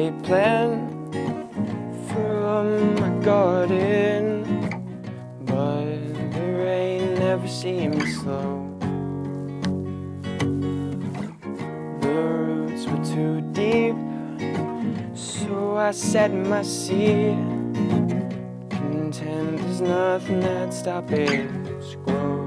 escape plan from my garden, but the rain never seemed slow. The roots were too deep, so I set my seed, content there's nothing that'd stop its growth.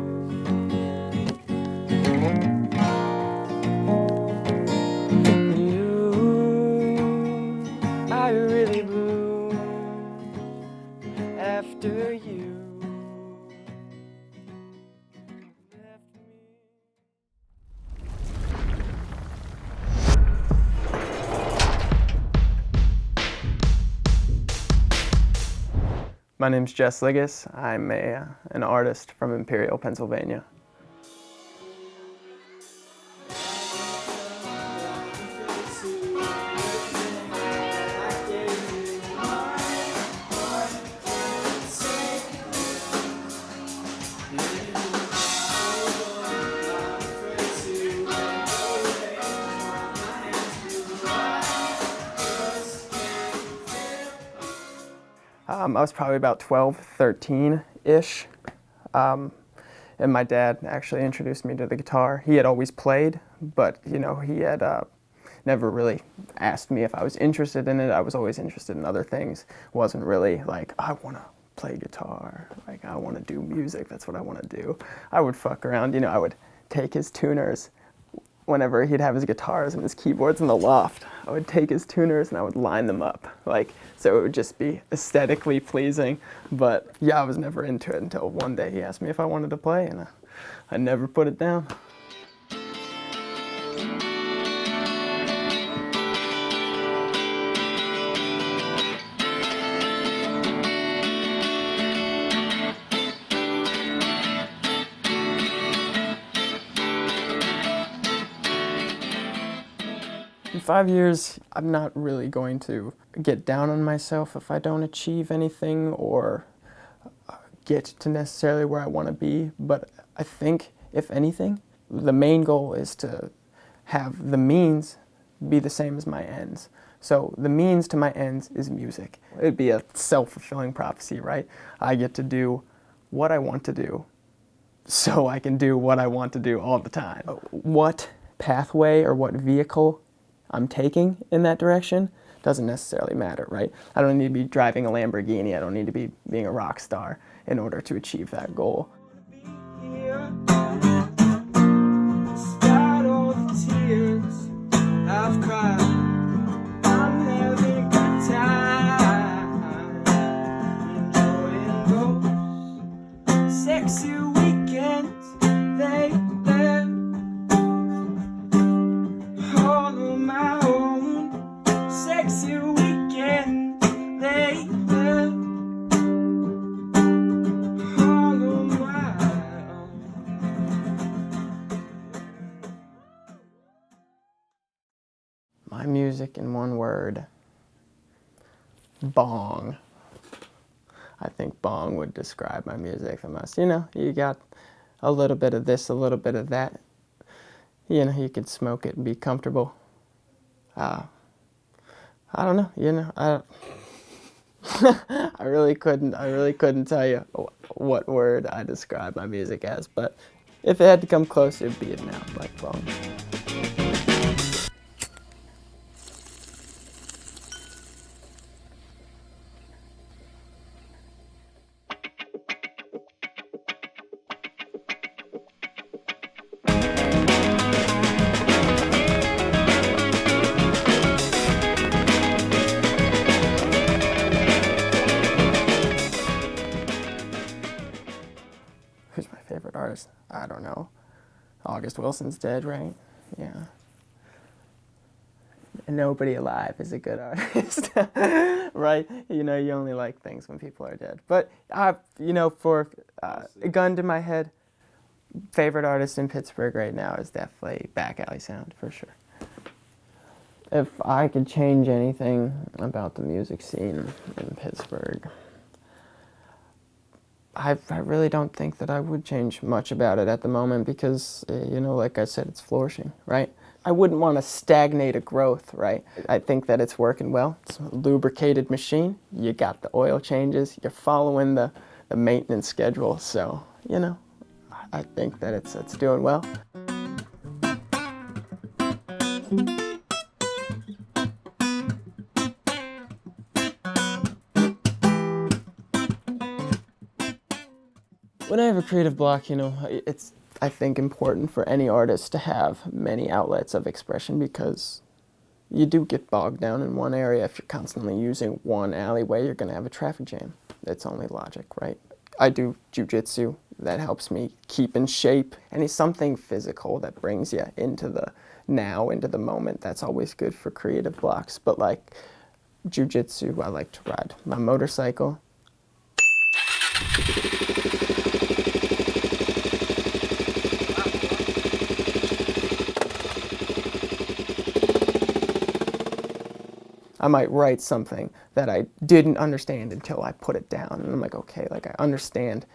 I really bloom after you left me. My name's Jess Ligas. I'm an artist from Imperial, Pennsylvania. I was probably about 12, 13-ish, and my dad actually introduced me to the guitar. He had always played, but he had never really asked me if I was interested in it. I was always interested in other things. Wasn't really like, I want to play guitar, like I want to do music, that's what I want to do. I would fuck around, I would take his tuners whenever he'd have his guitars and his keyboards in the loft. I would take his tuners and I would line them up, so it would just be aesthetically pleasing. But yeah, I was never into it until one day he asked me if I wanted to play, and I never put it down. In 5 years, I'm not really going to get down on myself if I don't achieve anything or get to necessarily where I want to be. But I think, if anything, the main goal is to have the means be the same as my ends. So the means to my ends is music. It'd be a self-fulfilling prophecy, right? I get to do what I want to do, so I can do what I want to do all the time. What pathway or what vehicle I'm taking in that direction doesn't necessarily matter, right? I don't need to be driving a Lamborghini. I don't need to be being a rock star in order to achieve that goal. Despite all the tears I've cried, I'm having a good time, enjoying those sexy weekends. They My music in one word: bong. I think bong would describe my music the most. You got a little bit of this, a little bit of that. You could smoke it and be comfortable. I don't know, I really couldn't tell you what word I describe my music as, but if it had to come close, it'd be it now, like bong. Who's my favorite artist? I don't know. August Wilson's dead, right? Yeah. Nobody alive is a good artist, right? You only like things when people are dead. But, for a gun to my head, favorite artist in Pittsburgh right now is definitely Back Alley Sound, for sure. If I could change anything about the music scene in Pittsburgh, I really don't think that I would change much about it at the moment because, like I said, it's flourishing, right? I wouldn't want to stagnate a growth, right? I think that it's working well. It's a lubricated machine. You got the oil changes. You're following the maintenance schedule. So, you know, I think that it's doing well. When I have a creative block, you know, it's, I think, important for any artist to have many outlets of expression, because you do get bogged down in one area. If you're constantly using one alleyway, you're going to have a traffic jam. It's only logic, right? I do jujitsu. That helps me keep in shape. And it's something physical that brings you into the now, into the moment. That's always good for creative blocks. But like jujitsu, I like to ride my motorcycle. I might write something that I didn't understand until I put it down. And I'm like, okay, like I understand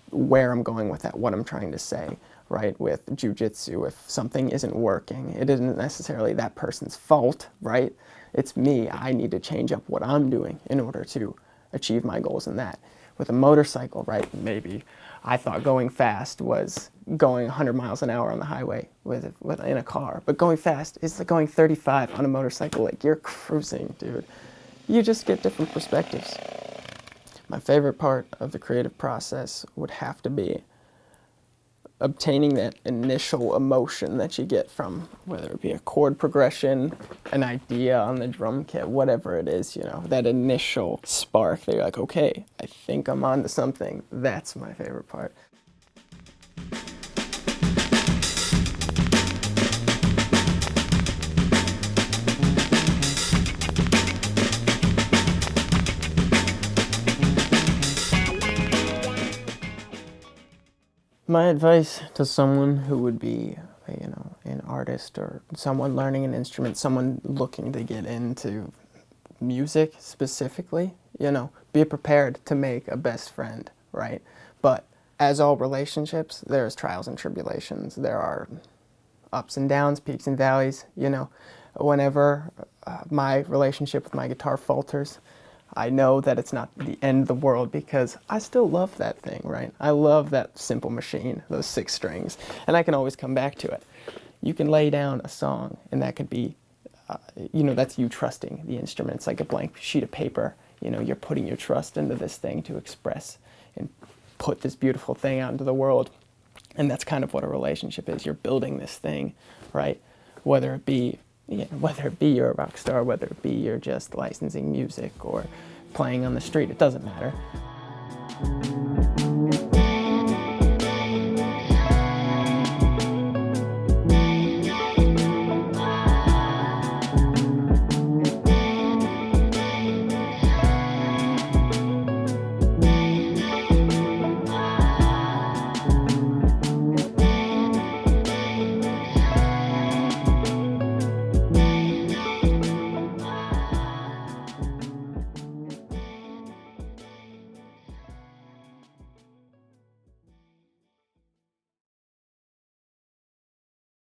where I'm going with that, what I'm trying to say, right? With jujitsu, if something isn't working, it isn't necessarily that person's fault, right? It's me. I need to change up what I'm doing in order to achieve my goals in that. With a motorcycle, right, maybe I thought going fast was going 100 miles an hour on the highway in a car. But going fast is like going 35 on a motorcycle. Like, you're cruising, dude. You just get different perspectives. My favorite part of the creative process would have to be obtaining that initial emotion that you get from, whether it be a chord progression, an idea on the drum kit, whatever it is, you know, that initial spark that you're like, okay, I think I'm onto something. That's my favorite part. My advice to someone who would be, you know, an artist or someone learning an instrument, someone looking to get into music specifically, you know, be prepared to make a best friend, right? But as all relationships, there's trials and tribulations. There are ups and downs, peaks and valleys, you know. Whenever my relationship with my guitar falters, I know that it's not the end of the world, because I still love that thing, right? I love that simple machine, those 6 strings, and I can always come back to it. You can lay down a song, and that could be, you know, that's you trusting the instrument. It's like a blank sheet of paper. You know, you're putting your trust into this thing to express and put this beautiful thing out into the world. And that's kind of what a relationship is. You're building this thing, right? Whether it be you're a rock star, whether it be you're just licensing music or playing on the street, it doesn't matter.